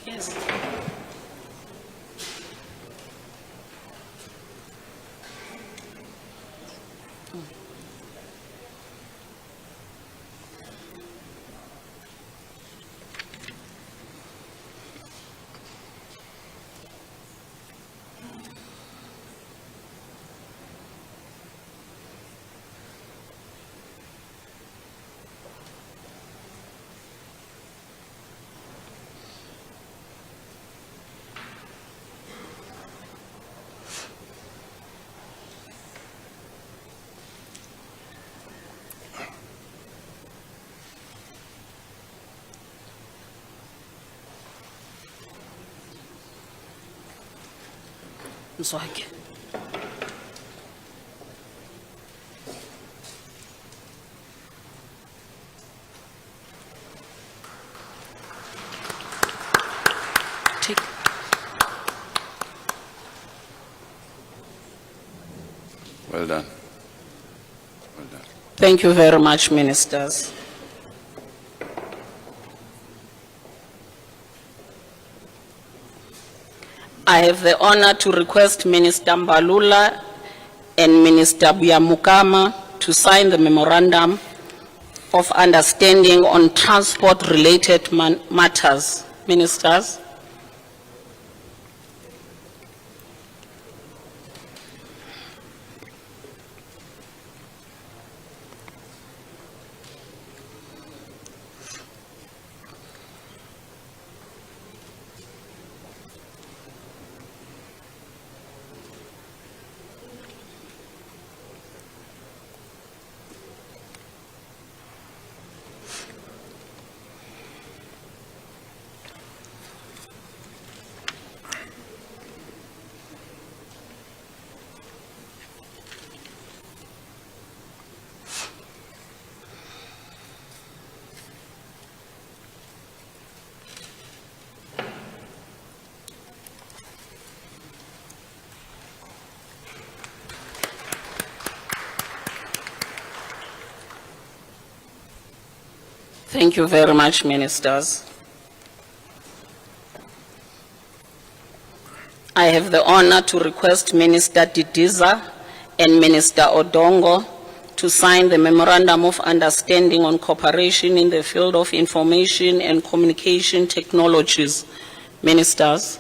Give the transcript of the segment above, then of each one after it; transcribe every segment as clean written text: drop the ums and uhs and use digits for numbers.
Yes. Mzwakhe. Take. Well done. Well done. Thank you very much, ministers. I have the honor to request Minister Mbalula and Minister Buyamukama to sign the memorandum of understanding on transport-related matters. Ministers. Thank you very much, ministers. I have the honor to request Minister Didiza and Minister Odongo to sign the Memorandum of Understanding on Cooperation in the Field of Information and Communication Technologies. Ministers.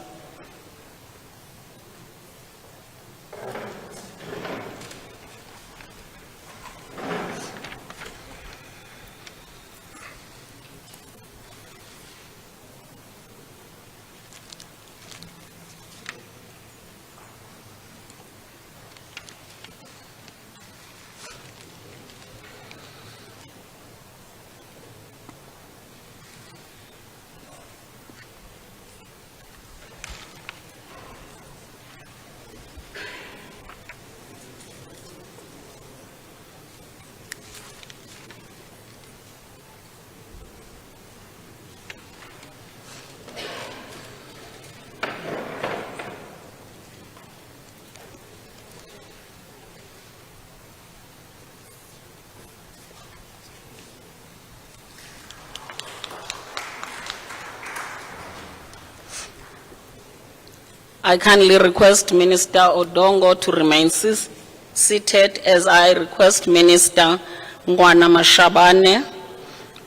I kindly request Minister Odongo to remain seated as I request Minister Ngwana Mashabane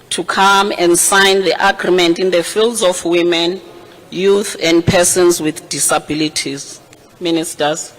to come and sign the agreement in the fields of women, youth, and persons with disabilities. Ministers.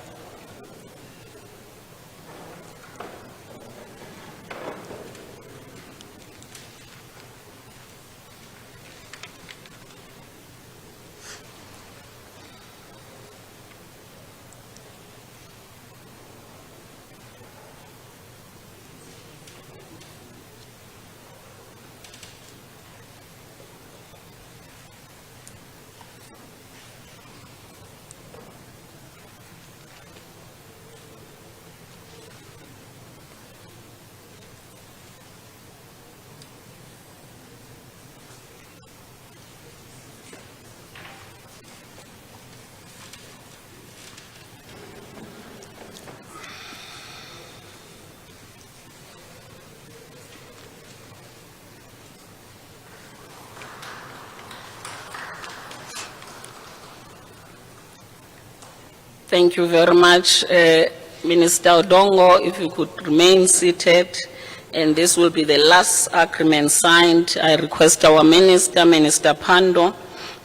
Thank you very much, Minister Odongo. If you could remain seated, and this will be the last agreement signed. I request our Minister, Minister Pando,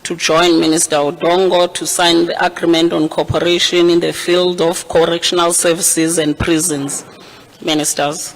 to join Minister Odongo to sign the agreement on cooperation in the field of correctional services and prisons. Ministers.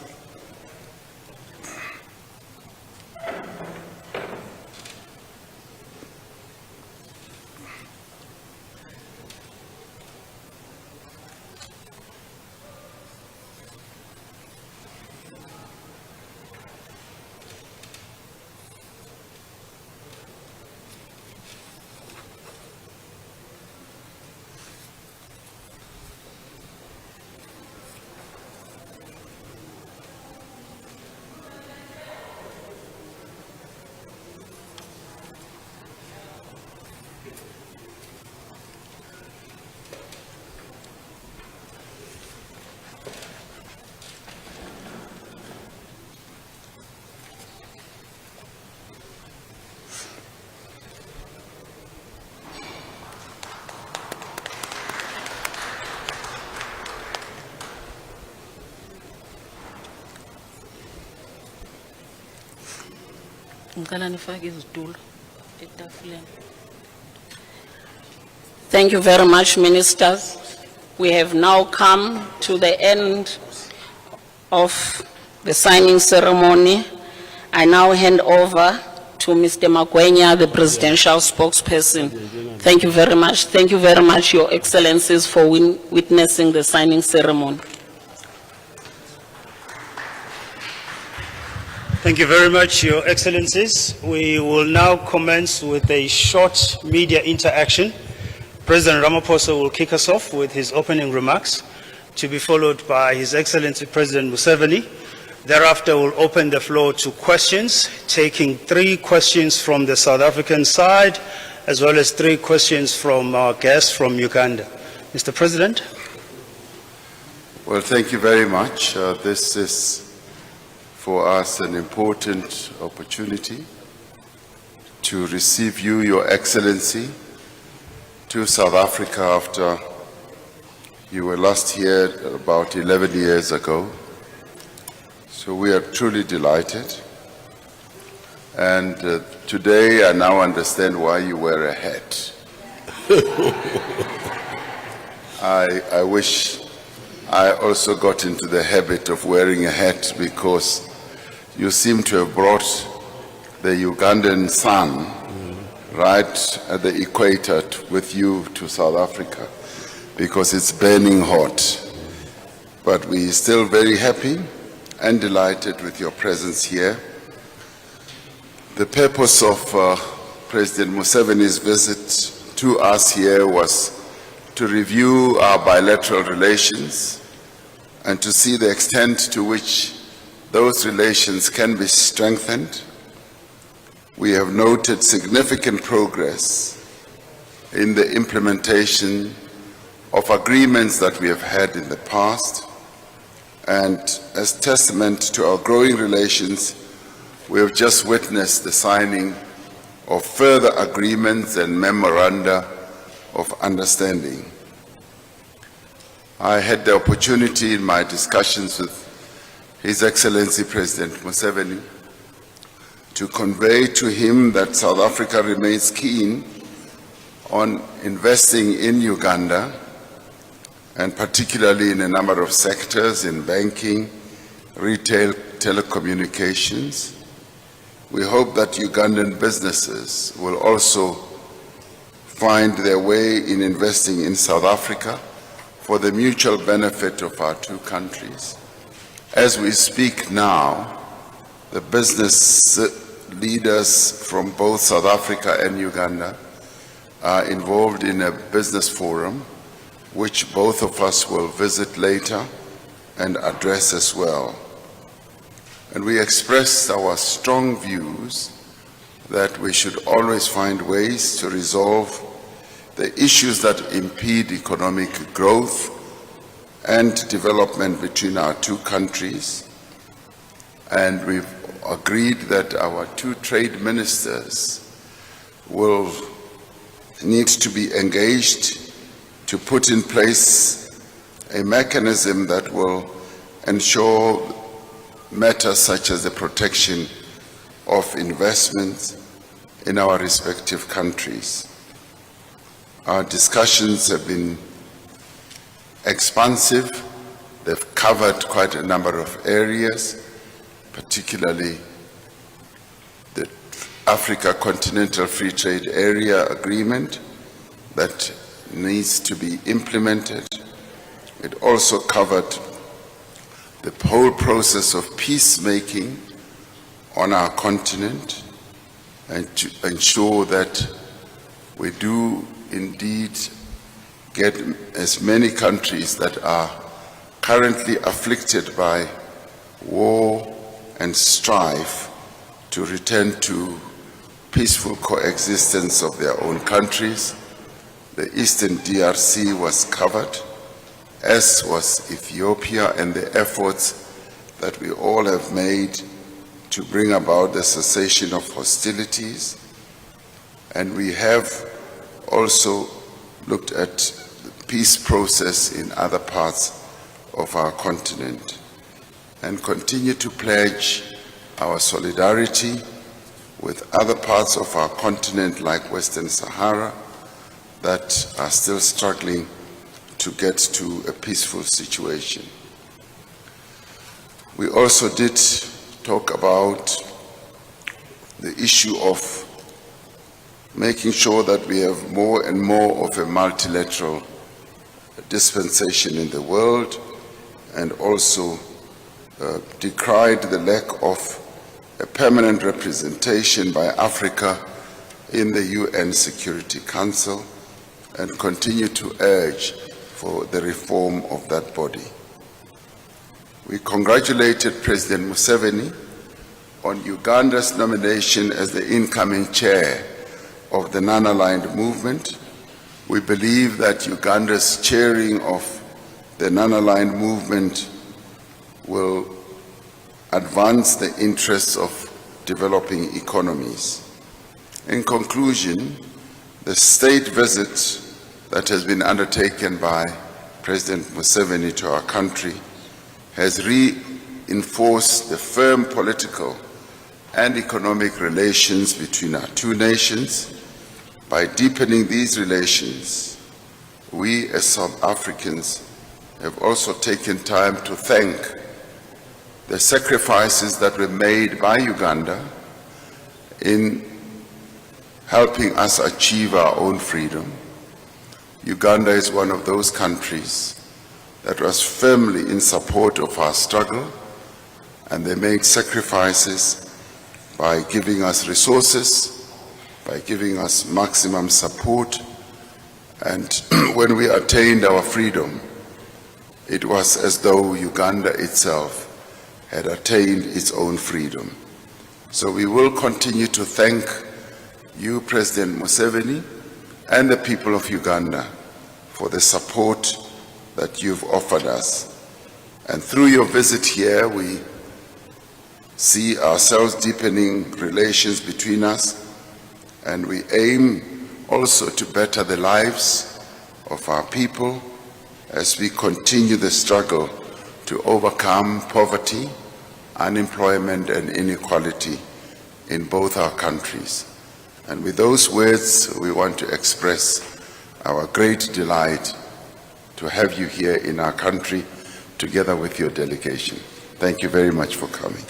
Thank you very much, Ministers. We have now come to the end of the signing ceremony. I now hand over to Mr. Magwenya, the presidential spokesperson. Thank you very much. Thank you very much, Your Excellencies, for witnessing the signing ceremony. Thank you very much, Your Excellencies. We will now commence with a short media interaction. President Ramaphosa will kick us off with his opening remarks, to be followed by His Excellency President Museveni. Thereafter, we'll open the floor to questions, taking 3 questions from the South African side, as well as 3 questions from our guests from Uganda. Mr. President. Well, thank you very much. This is for us an important opportunity to receive you, Your Excellency, to South Africa after you were last here about 11 years ago. So we are truly delighted. And today I now understand why you wear a hat. I wish I also got into the habit of wearing a hat, because you seem to have brought the Ugandan sun right at the equator with you to South Africa, because it's burning hot. But we're still very happy and delighted with your presence here. The purpose of President Museveni's visit to us here was to review our bilateral relations and to see the extent to which those relations can be strengthened. We have noted significant progress in the implementation of agreements that we have had in the past, and as testament to our growing relations, we have just witnessed the signing of further agreements and memoranda of understanding. I had the opportunity in my discussions with His Excellency President Museveni to convey to him that South Africa remains keen on investing in Uganda, and particularly in a number of sectors, in banking, retail, telecommunications. We hope that Ugandan businesses will also find their way in investing in South Africa for the mutual benefit of our 2 countries. As we speak now, the business leaders from both South Africa and Uganda are involved in a business forum, which both of us will visit later and address as well. And we expressed our strong views that we should always find ways to resolve the issues that impede economic growth and development between our 2 countries. And we've agreed that our 2 trade ministers will need to be engaged to put in place a mechanism that will ensure matters such as the protection of investments in our respective countries. Our discussions have been expansive. They've covered quite a number of areas, particularly the Africa Continental Free Trade Area Agreement that needs to be implemented. It also covered the whole process of peacemaking on our continent and to ensure that we do indeed get as many countries that are currently afflicted by war and strife to return to peaceful coexistence of their own countries. The Eastern DRC was covered, as was Ethiopia, and the efforts that we all have made to bring about the cessation of hostilities. And we have also looked at the peace process in other parts of our continent and continue to pledge our solidarity with other parts of our continent like Western Sahara that are still struggling to get to a peaceful situation. We also did talk about the issue of making sure that we have more and more of a multilateral dispensation in the world, and also decried the lack of a permanent representation by Africa in the UN Security Council, and continue to urge for the reform of that body. We congratulated President Museveni on Uganda's nomination as the incoming chair of the non-aligned movement. We believe that Uganda's chairing of the non-aligned movement will advance the interests of developing economies. In conclusion, the state visit that has been undertaken by President Museveni to our country has reinforced the firm political and economic relations between our two nations. By deepening these relations, we as South Africans have also taken time to thank the sacrifices that were made by Uganda in helping us achieve our own freedom. Uganda is one of those countries that was firmly in support of our struggle, and they made sacrifices by giving us resources, by giving us maximum support. And when we attained our freedom, it was as though Uganda itself had attained its own freedom. So we will continue to thank you, President Museveni, and the people of Uganda for the support that you've offered us. And through your visit here, we see ourselves deepening relations between us, and we aim also to better the lives of our people as we continue the struggle to overcome poverty, unemployment, and inequality in both our countries. And with those words, we want to express our great delight to have you here in our country together with your delegation. Thank you very much for coming.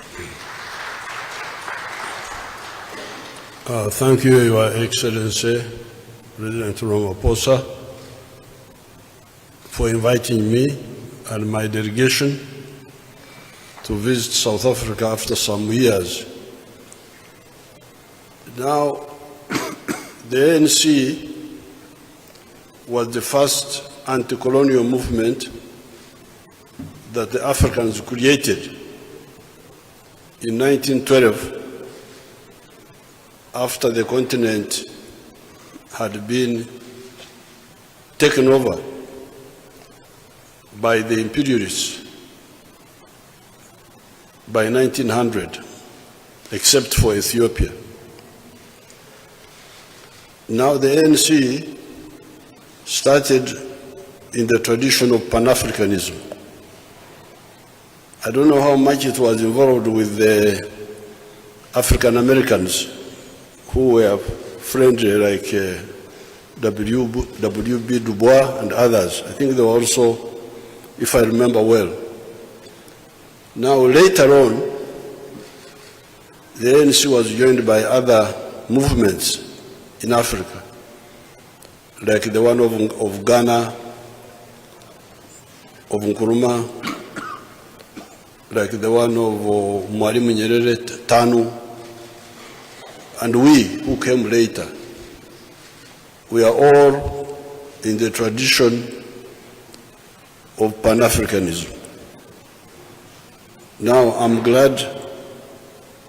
Thank you, Your Excellency, President Ramaphosa, for inviting me and my delegation to visit South Africa after some years. Now, the ANC was the first anti-colonial movement that the Africans created in 1912, after the continent had been taken over by the imperialists by 1900, except for Ethiopia. Now the ANC started in the tradition of Pan-Africanism. I don't know how much it was involved with the African Americans who were friendly, like W.B. Du Bois and others. I think they were also, if I remember well. Now, later on, the ANC was joined by other movements in Africa, like the one of Ghana, of Nkrumah, like the one of Mwalimu Nyerere, TANU, and we who came later. We are all in the tradition of Pan-Africanism. Now, I'm glad.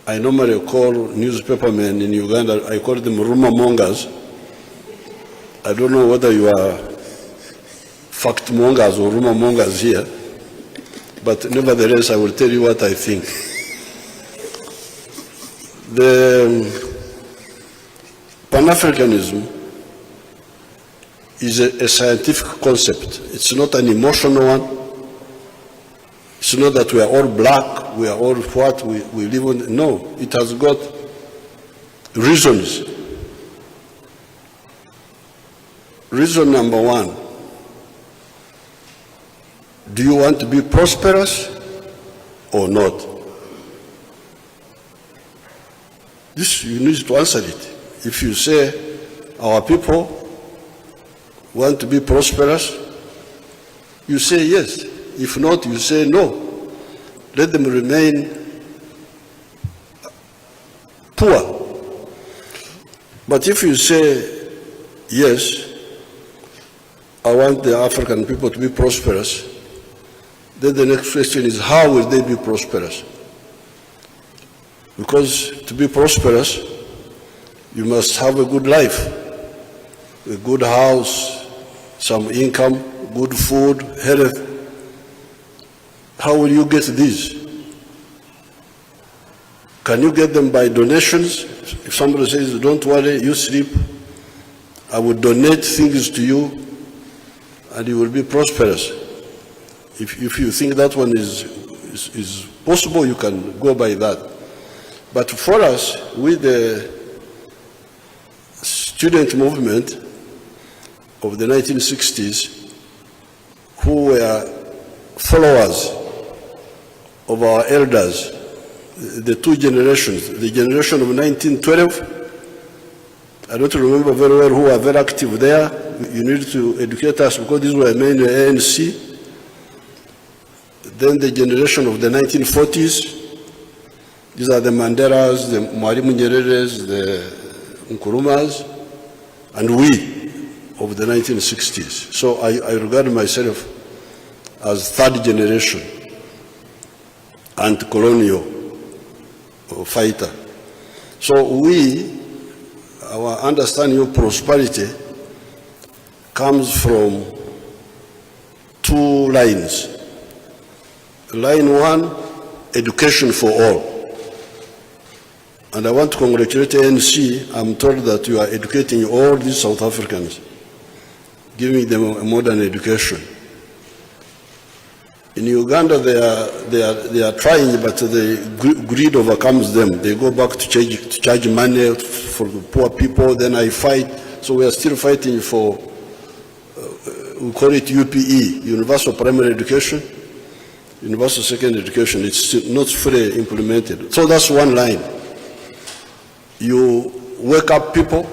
I normally call newspapermen in Uganda, I call them rumor mongers. I don't know whether you are fact mongers or rumor mongers here, but nevertheless, I will tell you what I think. The Pan-Africanism is a scientific concept. It's not an emotional one. It's not that we are all black, we are all what, we live on. No, it has got reasons. Reason number one, do you want to be prosperous or not? This, you need to answer it. If you say our people want to be prosperous, you say yes. If not, you say no. Let them remain poor. But if you say yes, I want the African people to be prosperous, then the next question is, how will they be prosperous? Because to be prosperous, you must have a good life, a good house, some income, good food, health. How will you get these? Can you get them by donations? If somebody says, don't worry, you sleep, I will donate things to you and you will be prosperous. If you think that one is possible, you can go by that. But for us, with the student movement of the 1960s, who were followers of our elders, the two generations, the generation of 1912, I don't remember very well who were very active there. You need to educate us because these were mainly ANC. Then the generation of the 1940s, these are the Mandelas, the Mwalimu Nyereres, the Nkrumahs, and we of the 1960s. So I regard myself as third generation anti-colonial fighter. So our understanding of prosperity comes from two lines. Line one, education for all. And I want to congratulate ANC. I'm told that you are educating all these South Africans, giving them a modern education. In Uganda, they are trying, but the greed overcomes them. They go back to charge money for the poor people, then I fight. So we are still fighting for, we call it UPE, Universal Primary Education, Universal Secondary Education. It's not fully implemented. So that's one line. You wake up people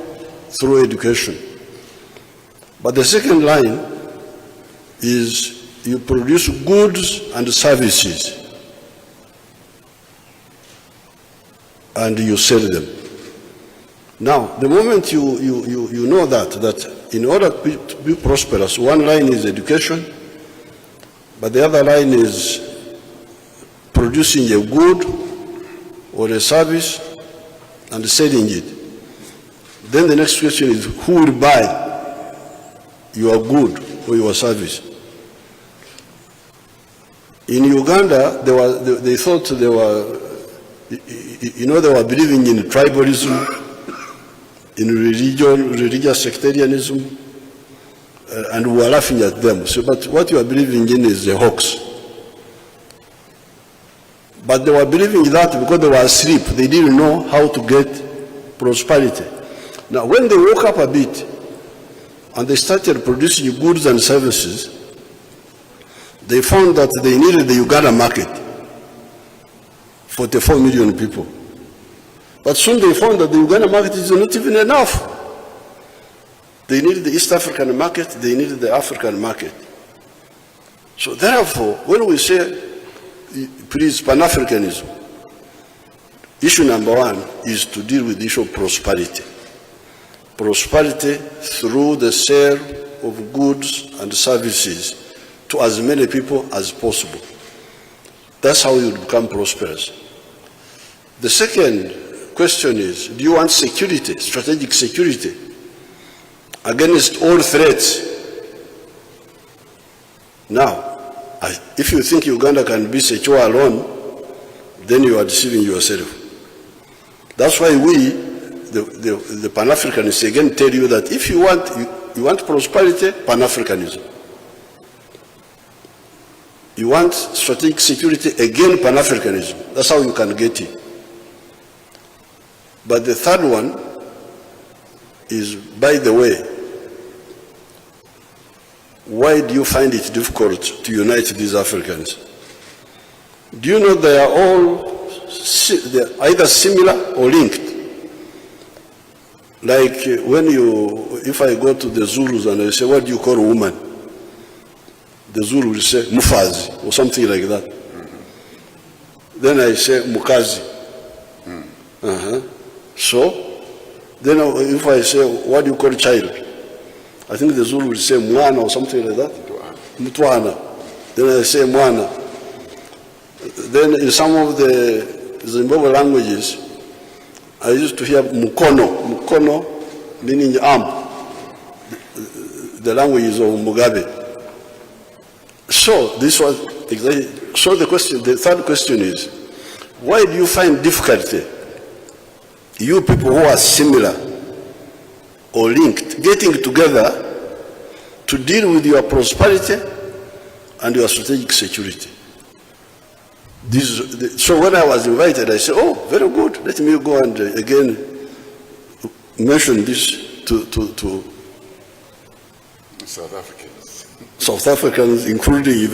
through education. But the second line is you produce goods and services and you sell them. Now, the moment you know that in order to be prosperous, one line is education, but the other line is producing a good or a service and selling it. Then the next question is, who will buy your good or your service? In Uganda, they thought they were believing in tribalism, in religious sectarianism, and we were laughing at them. So, but what you are believing in is a hoax. But they were believing that because they were asleep. They didn't know how to get prosperity. Now, when they woke up a bit and they started producing goods and services, they found that they needed the Uganda market, 44 million people. But soon they found that the Uganda market is not even enough. They needed the East African market, they needed the African market. So therefore, when we say, please, Pan-Africanism, issue number one is to deal with the issue of prosperity. Prosperity through the sale of goods and services to as many people as possible. That's how you become prosperous. The second question is, do you want security, strategic security, against all threats? Now, if you think Uganda can be secure alone, then you are deceiving yourself. That's why we, the Pan-Africanists, again tell you that if you want prosperity, Pan-Africanism. You want strategic security, again Pan-Africanism. That's how you can get it. But the third one is, by the way, why do you find it difficult to unite these Africans? Do you know they are all either similar or linked? Like if I go to the Zulus and I say, what do you call a woman? The Zulu will say, Mufazi, or something like that. Mm-hmm. Then I say, Mukazi. So, then if I say, what do you call a child? I think the Zulu will say Mwana or something like that. Mutwana. Then I say Mwana. Then in some of the Zimbabwe languages, I used to hear Mukono. Mukono meaning arm. The languages of Mugabe. So this was exactly. So the third question is, why do you find difficulty, you people who are similar or linked, getting together to deal with your prosperity and your strategic security? So when I was invited, I said, oh, very good. Let me go and again mention this to South Africans. South Africans, including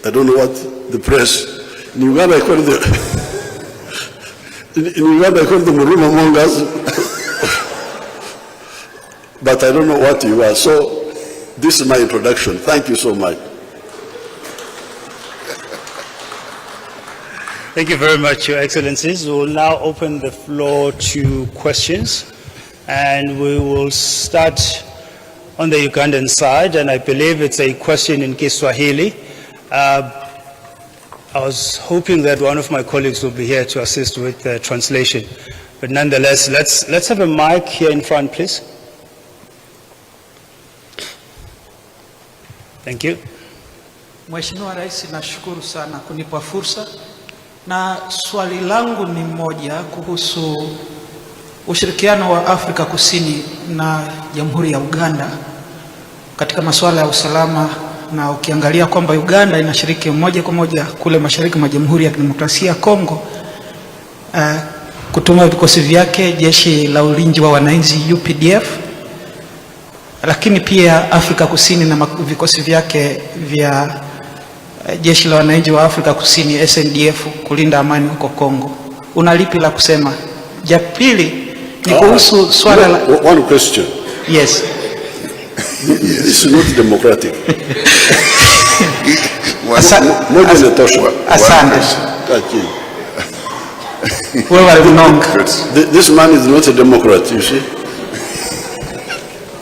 I don't know what, the press. In Uganda, I call the Muruma Mongas. But I don't know what you are. So this is my introduction. Thank you so much. Thank you very much, Your Excellencies. We will now open the floor to questions, and we will start on the Ugandan side, and I believe it's a question in Kiswahili. I was hoping that one of my colleagues will be here to assist with the translation, but nonetheless, let's have a mic here in front, please. Thank you. Mheshimiwa Rais, nashukuru sana kunipa fursa, na swali langu ni moja kuhusu ushirikiano wa Afrika Kusini na Jamhuri ya Uganda katika masuala ya usalama, na ukiangalia kwamba Uganda inashiriki moja kwa moja kule mashariki mwa Jamhuri ya Kidemokrasia ya Kongo kutuma vikosi vyake jeshi la ulinzi wa wananchi UPDF, lakini pia Afrika Kusini na vikosi vyake vya jeshi la wananchi wa Afrika Kusini SNDF kulinda amani huko Kongo. Unalipi la kusema? Ja pili ni kuhusu swala la... One question. Yes. This is not democratic. Asante. This man is not a Democrat, you see.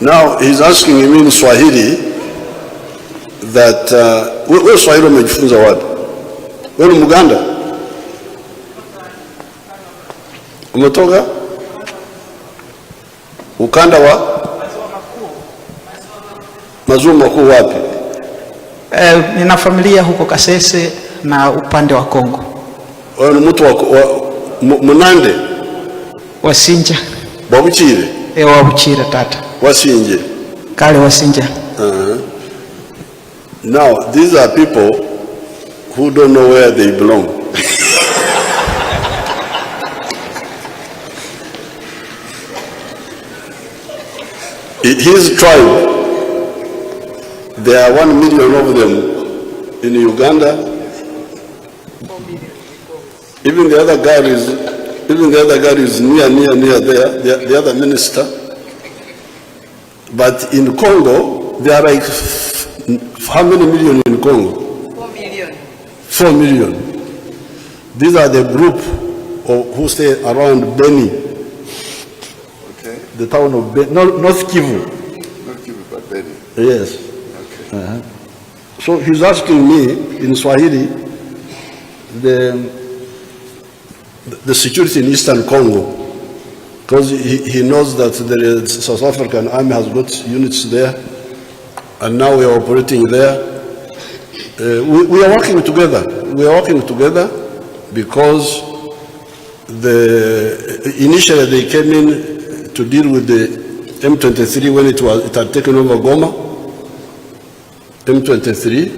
Now he's asking him in Swahili that wewe Swahili umejifunza wapi? Wewe Muganda? Umetoka? Ukanda wa? Maziwa makuu wapi? Nina familia huko Kasese na upande wa Kongo. Wewe ni mtu wa Munande? Wasinja. Wabuchire? Wabuchire tata. Wasinje? Kale Wasinja. Now, these are people who don't know where they belong. His tribe, there are 1 million of them in Uganda. Even the other guy is near there, the other minister. But in Congo, there are like, how many million in Congo? 4 million. 4 million. These are the group who stay around Beni, Okay. the town of Beni, North Kivu. Not Kivu, but Beni. Yes. Okay. So he's asking me in Swahili the security in Eastern Congo, because he knows that the South African army has got units there, and now we are operating there. We are working together. We are working together because initially they came in to deal with the M23 when it had taken over Goma. M23.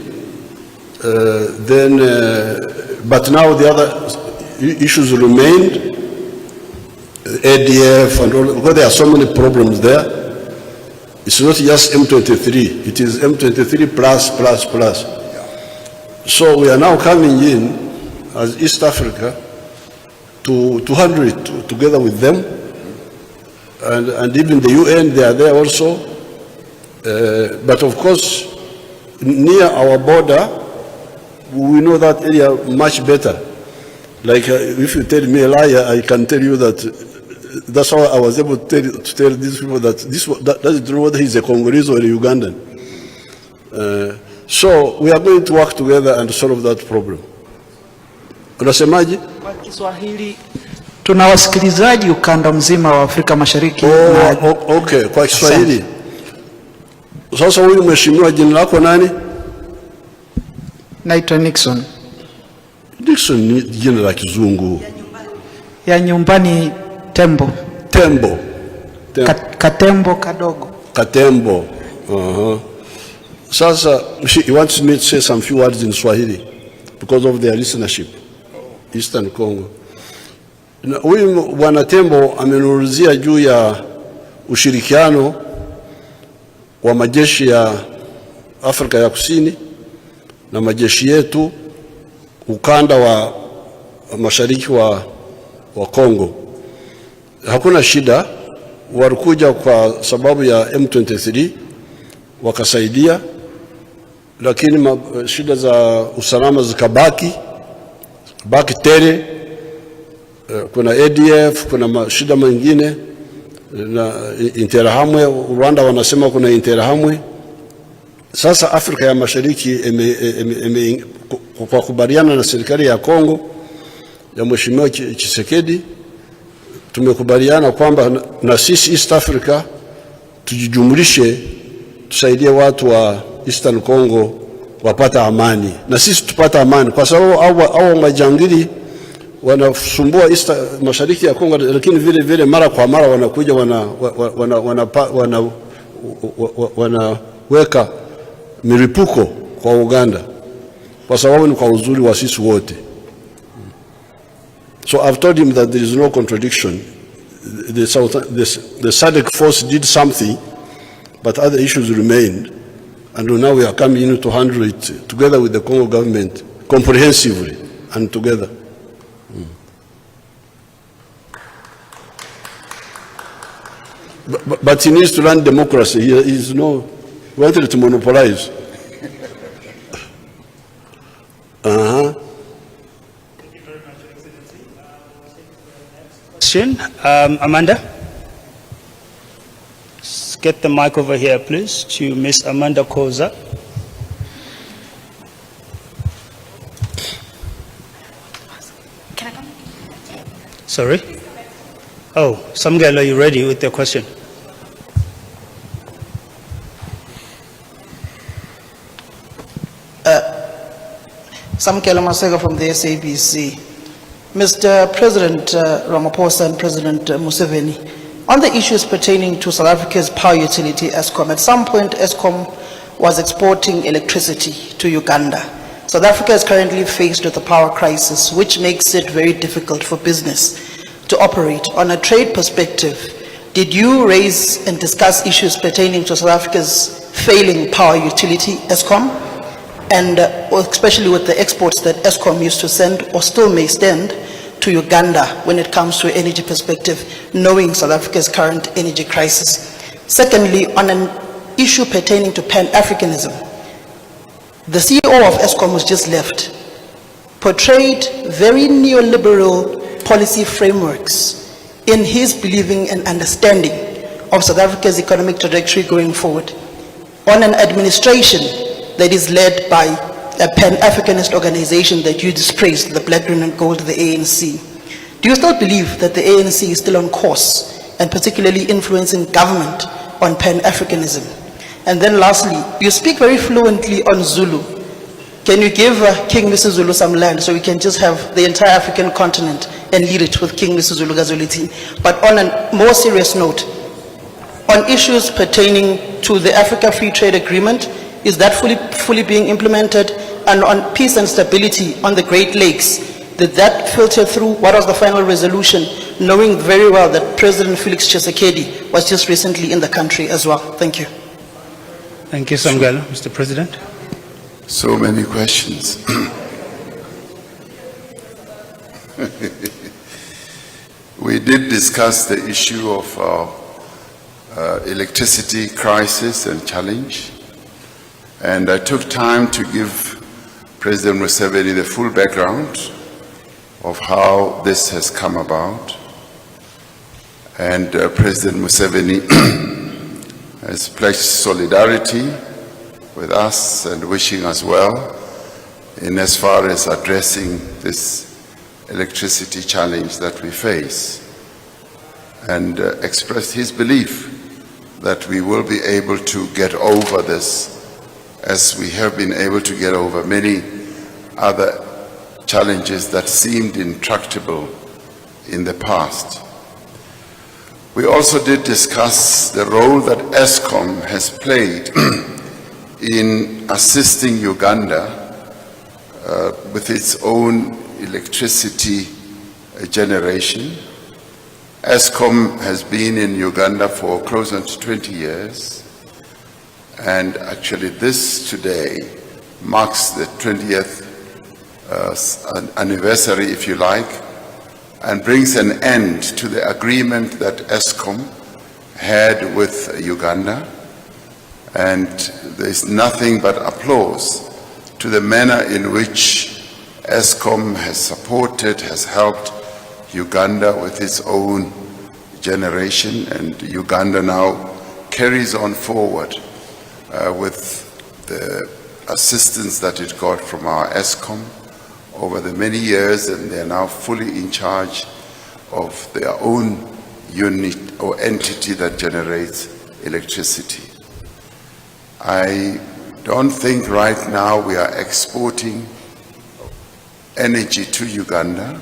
But now the other issues remained, ADF and all, because there are so many problems there. It's not just M23, it is M23 plus. So we are now coming in as East Africa to handle it together with them. And even the UN, they are there also. But of course, near our border, we know that area much better. Like if you tell me a lie, I can tell you that that's how I was able to tell these people that that is whether he's a Congolese or a Ugandan. So we are going to work together and solve that problem. Unasemaje? Kwa Kiswahili tuna wasikilizaji ukanda mzima wa Afrika Mashariki. Okay, kwa Kiswahili. Sasa huyu mheshimiwa jina lako nani? Naitwa Nixon. Nixon ni jina la kizungu. Ya nyumbani Tembo. Tembo. Katembo kadogo. Katembo. Sasa he wants me to say some few words in Swahili because of their listenership. Eastern Congo. Huyu bwana Tembo amenuruzia juu ya ushirikiano wa majeshi ya Afrika ya Kusini na majeshi yetu ukanda wa mashariki wa Kongo. Hakuna shida, walikuja kwa sababu ya M23 wakasaidia, lakini shida za usalama zikabaki tele. Kuna ADF, kuna shida mengine na Interahamwe. Rwanda wanasema kuna Interahamwe. Sasa Afrika ya Mashariki kwa kubaliana na serikali ya Kongo ya Mheshimiwa Tshisekedi, tumekubaliana kwamba na sisi East Africa tujijumulishe, tusaidie watu wa Eastern Congo wapata amani na sisi tupata amani, kwa sababu hao majangili wanasumbua mashariki ya Kongo, lakini vile mara kwa mara wanakuja wanaweka milipuko kwa Uganda, kwa sababu ni kwa uzuri wa sisi wote. So I've told him that there is no contradiction. The SADC force did something, but other issues remained, and now we are coming in to handle it together with the Congo government comprehensively and together. But he needs to learn democracy. He is wanted to monopolize. Thank you very much, Excellency. Amanda? Let's get the mic over here, please, to Ms. Amanda Koza. Can I come? Sorry? Oh, Samgelo, are you ready with your question? Samkela Masega from the SABC. Mr. President Ramaphosa and President Museveni, On the issues pertaining to South Africa's power utility, ESCOM, at some point ESCOM was exporting electricity to Uganda. South Africa is currently faced with a power crisis, which makes it very difficult for business to operate. On a trade perspective, did you raise and discuss issues pertaining to South Africa's failing power utility, ESCOM, and especially with the exports that ESCOM used to send or still may send to Uganda when it comes to energy perspective, knowing South Africa's current energy crisis? Secondly, on an issue pertaining to Pan-Africanism, the CEO of ESCOM, who's just left, portrayed very neoliberal policy frameworks in his believing and understanding of South Africa's economic trajectory going forward, on an administration that is led by a Pan-Africanist organization that you dispraised, the Black, Green and Gold, the ANC. Do you still believe that the ANC is still on course and particularly influencing government on Pan-Africanism? And then lastly, you speak very fluently on Zulu. Can you give King Mr. Zulu some land so we can just have the entire African continent and lead it with King Mr. Zulu Gazoliti? But on a more serious note, on issues pertaining to the Africa Free Trade Agreement, is that fully being implemented? And on peace and stability on the Great Lakes, did that filter through? What was the final resolution, knowing very well that President Felix Tshisekedi was just recently in the country as well? Thank you. Thank you, Samgalo. Mr. President. So many questions. We did discuss the issue of electricity crisis and challenge, and I took time to give President Museveni the full background of how this has come about. And President Museveni has pledged solidarity with us and wishing us well in as far as addressing this electricity challenge that we face, and expressed his belief that we will be able to get over this as we have been able to get over many other challenges that seemed intractable in the past. We also did discuss the role that ESCOM has played in assisting Uganda with its own electricity generation. ESCOM has been in Uganda for close to 20 years, and actually this today marks the 20th anniversary, if you like, and brings an end to the agreement that ESCOM had with Uganda. And there is nothing but applause to the manner in which ESCOM has supported, has helped Uganda with its own generation, and Uganda now carries on forward with the assistance that it got from our ESCOM over the many years, and they are now fully in charge of their own unit or entity that generates electricity. I don't think right now we are exporting energy to Uganda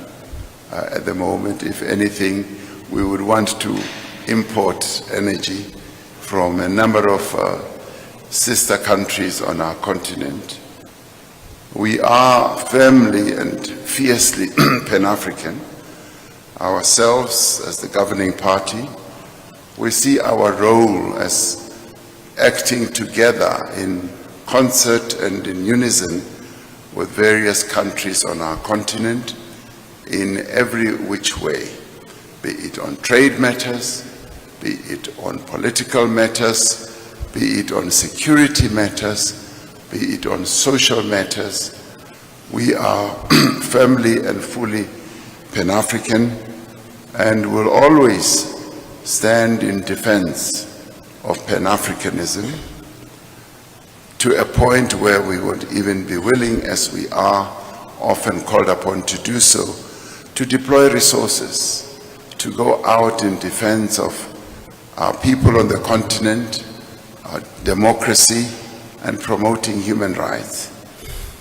at the moment. If anything, we would want to import energy from a number of sister countries on our continent. We are firmly and fiercely Pan-African. Ourselves, as the governing party, we see our role as acting together in concert and in unison with various countries on our continent in every which way, be it on trade matters, be it on political matters, be it on security matters, be it on social matters. We are firmly and fully Pan-African and will always stand in defense of Pan-Africanism to a point where we would even be willing, as we are often called upon to do so, to deploy resources, to go out in defense of our people on the continent, our democracy, and promoting human rights.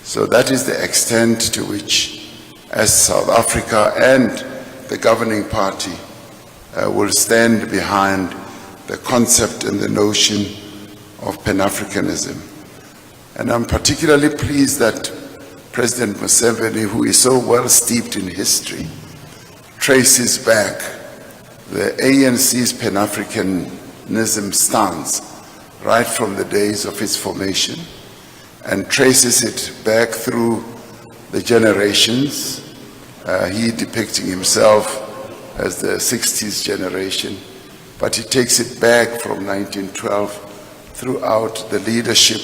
So that is the extent to which, as South Africa and the governing party, will stand behind the concept and the notion of Pan-Africanism. And I'm particularly pleased that President Museveni, who is so well steeped in history, traces back the ANC's Pan-Africanism stance right from the days of its formation, and traces it back through the generations, he depicting himself as the 60s generation, but he takes it back from 1912 throughout the leadership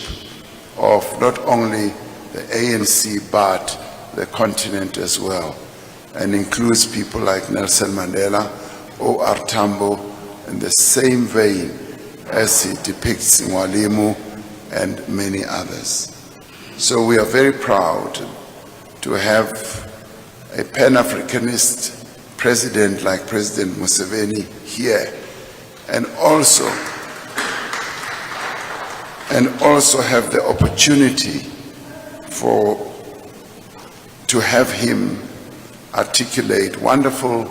of not only the ANC but the continent as well, and includes people like Nelson Mandela, O.R. Tambo, in the same vein as he depicts Mwalimu and many others. So we are very proud to have a Pan-Africanist president like President Museveni here, and also have the opportunity to have him articulate wonderful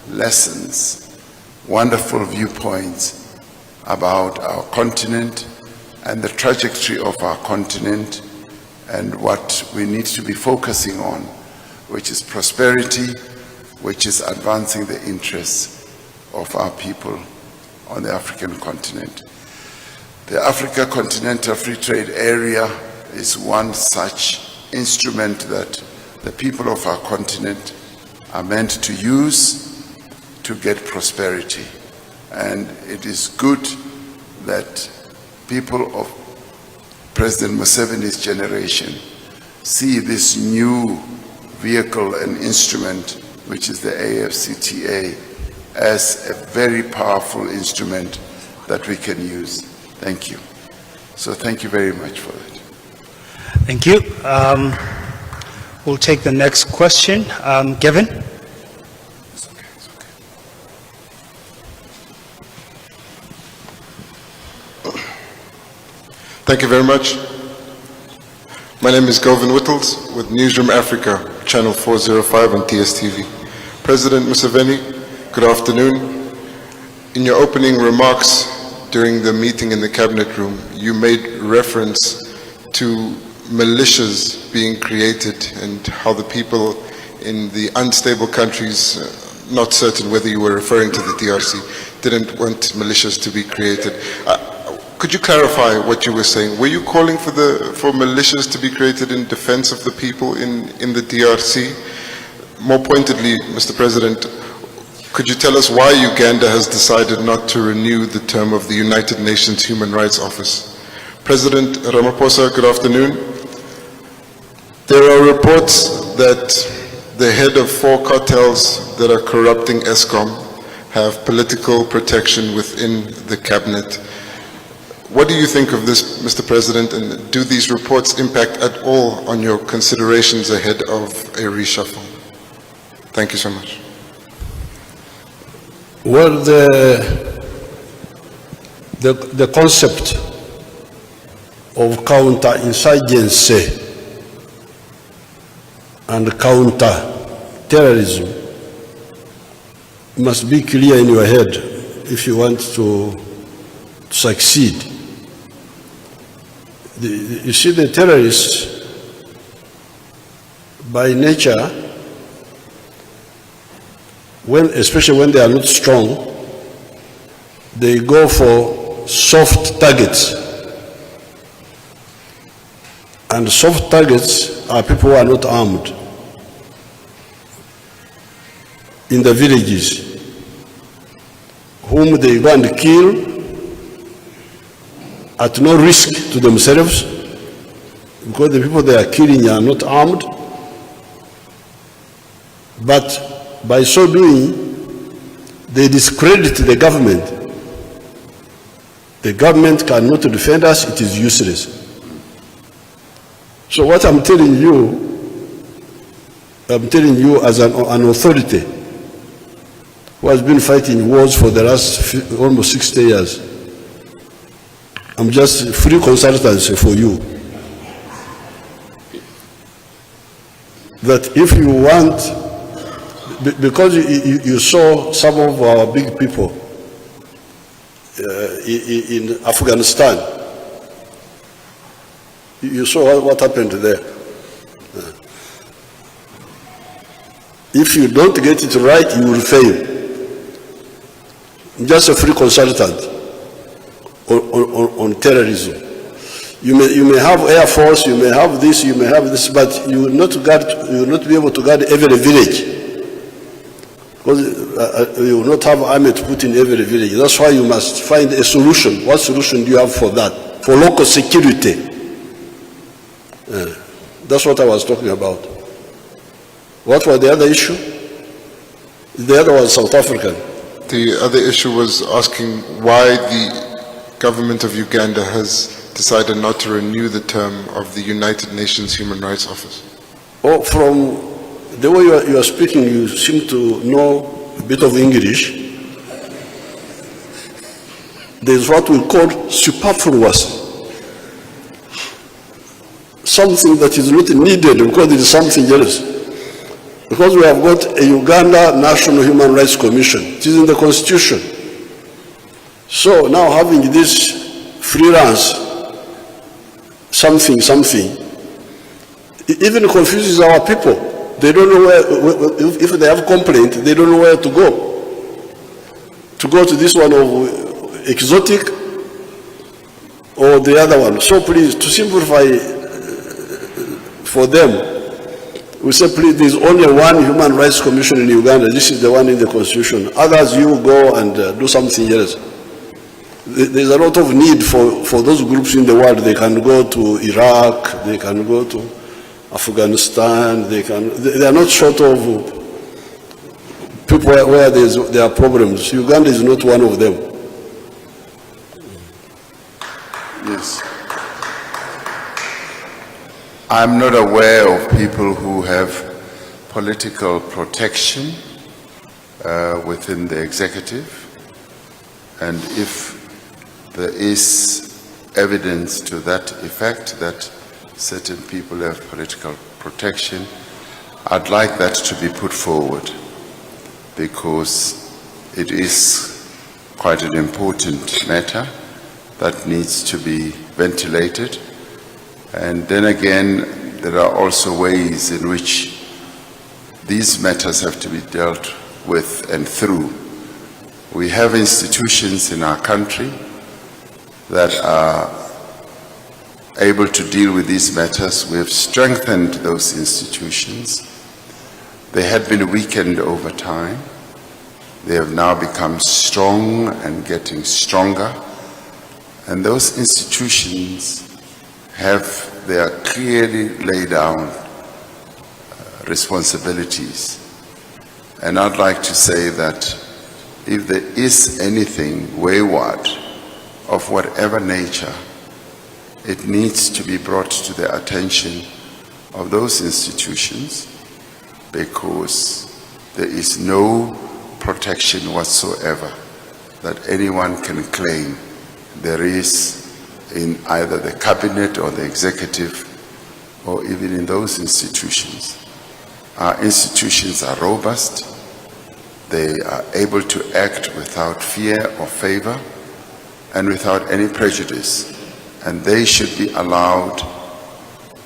lessons, wonderful viewpoints about our continent and the trajectory of our continent and what we need to be focusing on, which is prosperity, which is advancing the interests of our people on the African continent. The Africa Continental Free Trade Area is one such instrument that the people of our continent are meant to use to get prosperity. And it is good that people of President Museveni's generation see this new vehicle and instrument, which is the AFCTA, as a very powerful instrument that we can use. Thank you. So thank you very much for that. Thank you. We'll take the next question. Gavin? It's okay, it's okay. Thank you very much. My name is Govin Whittles with Newsroom Africa, Channel 405 on TSTV. President Museveni, good afternoon. In your opening remarks during the meeting in the cabinet room, you made reference to militias being created and how the people in the unstable countries, not certain whether you were referring to the DRC, didn't want militias to be created. Could you clarify what you were saying? Were you calling for militias to be created in defense of the people in the DRC? More pointedly, Mr. President, could you tell us why Uganda has decided not to renew the term of the United Nations Human Rights Office? President Ramaphosa, good afternoon. There are reports that the head of 4 cartels that are corrupting ESCOM have political protection within the cabinet. What do you think of this, Mr. President, and do these reports impact at all on your considerations ahead of a reshuffle? Thank you so much. Well, the concept of counter-insurgency and counter-terrorism must be clear in your head if you want to succeed. You see, the terrorists, by nature, especially when they are not strong, they go for soft targets. And soft targets are people who are not armed in the villages, whom they go and kill at no risk to themselves, because the people they are killing are not armed. But by so doing, they discredit the government. The government cannot defend us, it is useless. So what I'm telling you as an authority who has been fighting wars for the last almost 60 years. I'm just free consultancy for you. That if you want because you saw some of our big people in Afghanistan. You saw what happened there. If you don't get it right, you will fail. Just a free consultant on terrorism. You may have Air Force, you may have this, but you will not be able to guard every village. Because you will not have army to put in every village. That's why you must find a solution. What solution do you have for that? For local security. That's what I was talking about. What was the other issue? The other was South African. The other issue was asking why the government of Uganda has decided not to renew the term of the United Nations Human Rights Office. Oh, from the way you are speaking, you seem to know a bit of English. There's what we call superfluous. Something that is not needed because it is something else. Because we have got a Uganda National Human Rights Commission. It is in the Constitution. So now having this freelance something, it even confuses our people. They don't know where, if they have complaint, they don't know where to go. To go to this one of exotic or the other one. So please, to simplify for them, we say, please, there's only one Human Rights Commission in Uganda. This is the one in the Constitution. Others, you go and do something else. There's a lot of need for those groups in the world. They can go to Iraq, they can go to Afghanistan, they are not short of people where there are problems. Uganda is not one of them. Yes. I'm not aware of people who have political protection within the executive, and if there is evidence to that effect that certain people have political protection, I'd like that to be put forward, because it is quite an important matter that needs to be ventilated. And then again, there are also ways in which these matters have to be dealt with and through. We have institutions in our country that are able to deal with these matters. We have strengthened those institutions. They had been weakened over time. They have now become strong and getting stronger. And those institutions they are clearly laid down responsibilities. And I'd like to say that if there is anything wayward of whatever nature, it needs to be brought to the attention of those institutions, because there is no protection whatsoever that anyone can claim there is in either the cabinet or the executive, or even in those institutions. Our institutions are robust. They are able to act without fear or favor and without any prejudice. And they should be allowed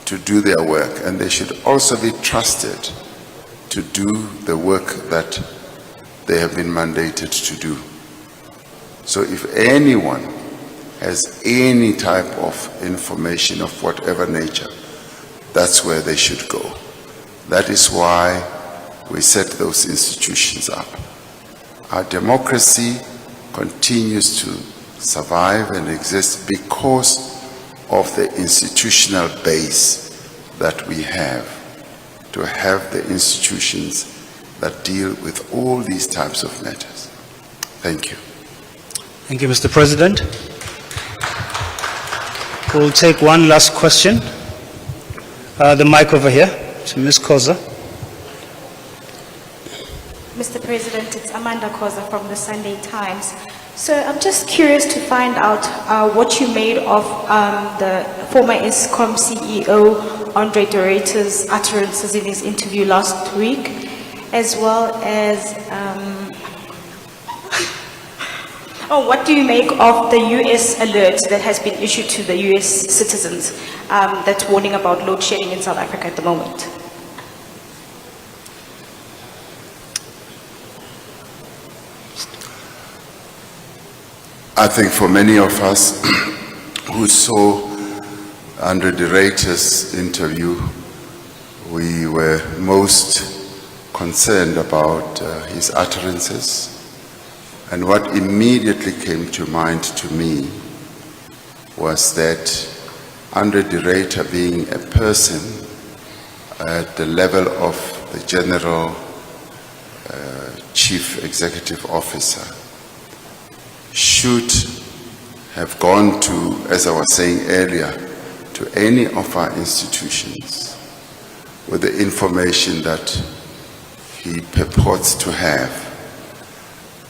to do their work, and they should also be trusted to do the work that they have been mandated to do. So if anyone has any type of information of whatever nature, that's where they should go. That is why we set those institutions up. Our democracy continues to survive and exist because of the institutional base that we have, to have the institutions that deal with all these types of matters. Thank you. Thank you, Mr. President. We'll take one last question. The mic over here to Ms. Koza. Mr. President, it's Amanda Koza from the Sunday Times. So I'm just curious to find out what you made of the former ESCOM CEO, Andre Dorita's utterances in his interview last week. as well as, what do you make of the US alert that has been issued to the US citizens that's warning about load shedding in South Africa at the moment? I think for many of us who saw Andre de Ruyter's interview, we were most concerned about his utterances. And what immediately came to mind to me was that Andre de Ruyter, being a person at the level of the General Chief Executive Officer, should have gone to, as I was saying earlier, to any of our institutions with the information that he purports to have,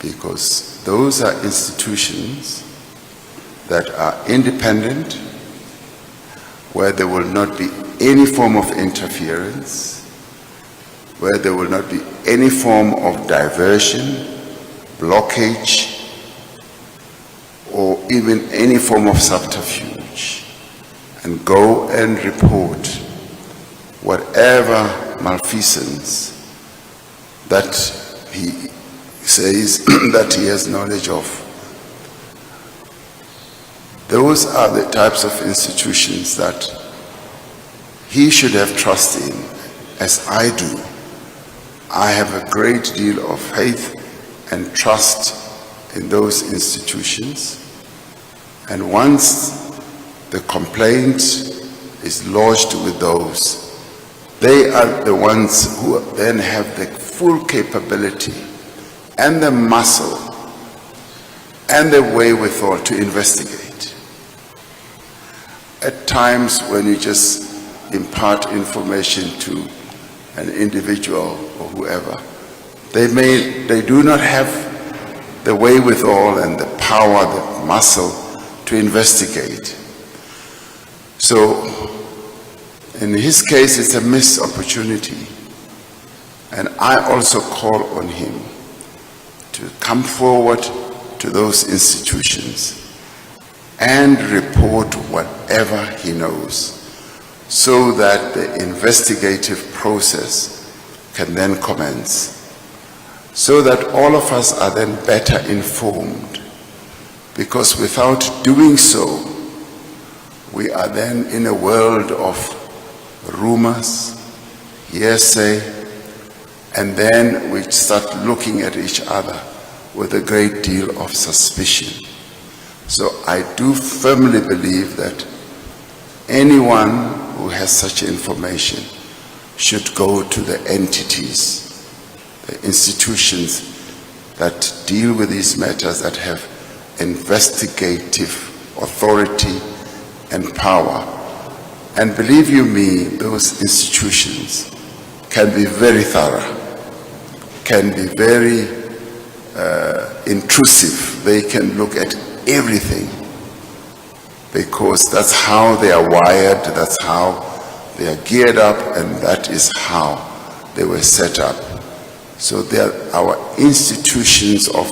because those are institutions that are independent, where there will not be any form of interference, where there will not be any form of diversion, blockage, or even any form of subterfuge, and go and report whatever malfeasance that he says that he has knowledge of. Those are the types of institutions that he should have trust in, as I do. I have a great deal of faith and trust in those institutions. And once the complaint is lodged with those, they are the ones who then have the full capability and the muscle and the wherewithal to investigate. At times when you just impart information to an individual or whoever, they do not have the wherewithal and the power, the muscle to investigate. So in his case, it's a missed opportunity. And I also call on him to come forward to those institutions and report whatever he knows, so that the investigative process can then commence, so that all of us are then better informed. Because without doing so, we are then in a world of rumors, hearsay, and then we start looking at each other with a great deal of suspicion. So I do firmly believe that anyone who has such information should go to the entities, the institutions that deal with these matters, that have investigative authority and power. And believe you me, those institutions can be very thorough, can be very intrusive. They can look at everything, because that's how they are wired, that's how they are geared up, and that is how they were set up. So they are our institutions of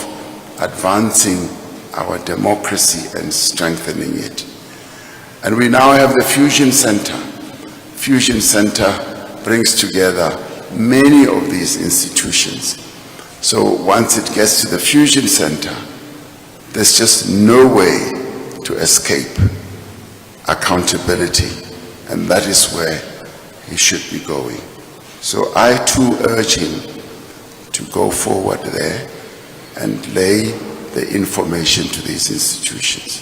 advancing our democracy and strengthening it. And we now have the Fusion Center. Fusion Center brings together many of these institutions. So once it gets to the Fusion Center, there's just no way to escape accountability, and that is where he should be going. So I too urge him to go forward there and lay the information to these institutions,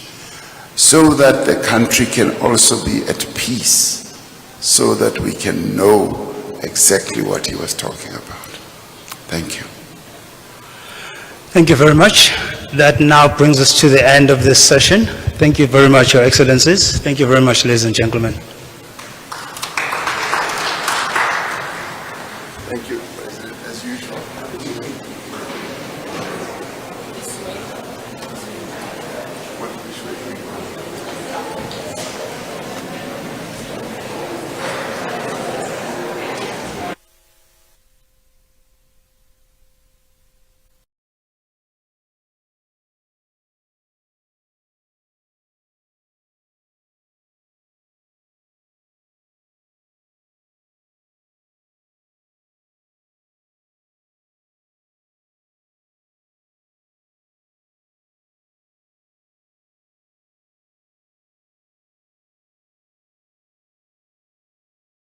so that the country can also be at peace, so that we can know exactly what he was talking about. Thank you. Thank you very much. That now brings us to the end of this session. Thank you very much, Your Excellencies. Thank you very much, ladies and gentlemen. Thank you, President, as usual. Which way?